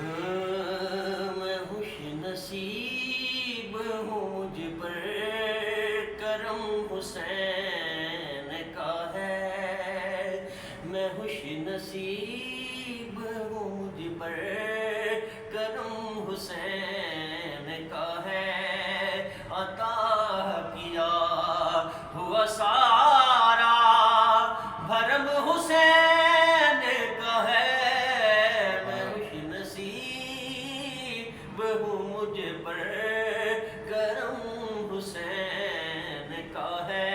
میں خوش نصیب ہوں مجھ پر کرم حسین کا ہے. میں خوش نصیب ہوں مجھ پر کرم حسین کا ہے. عطا کیا ہوا سارا بھرم حسین کا ہے. ہوں مجھ پر کرم حسین کا ہے.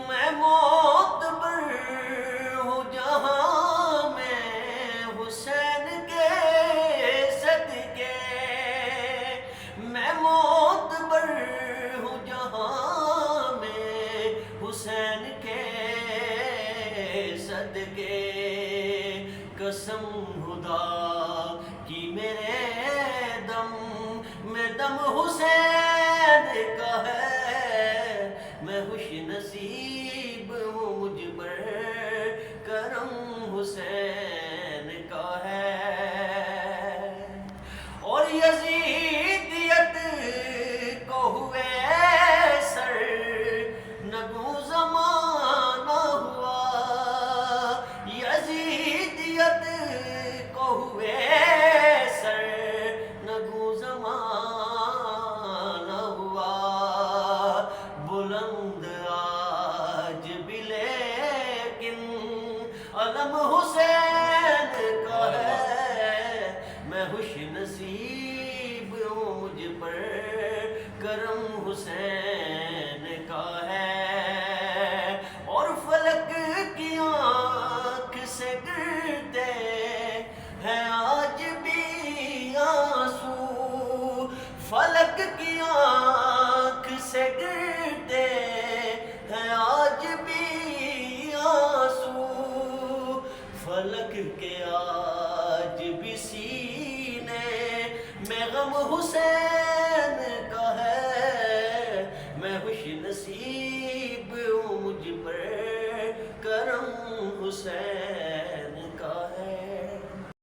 میں معتبر ہوں جہاں میں حسین کے صدقے. میں معتبر ہوں جہاں میں حسین کے صدقے. قسم خدا کی میرے دم میں دم حسین کا ہے. میں خوش نصیب ہوں مجھ پر کرم حسین کا ہے. اور یزیدیت کو ہوئے سر نگو زمانہ ہوا. یزیدیت کو ہوئے سر نگو زمانہ ہوا. بلند آج بھی لیکن علم حسین کا ہے. میں خوش نصیب ہوں مجھ پر کرم حسین کا ہے. اور فلک کی آنکھ سے گرتے ہیں آج بھی آنسو. فلک کی آنکھ سے گرتے ہیں آج بھی آنسو. فلک کے آج بھی سینے میں غم حسین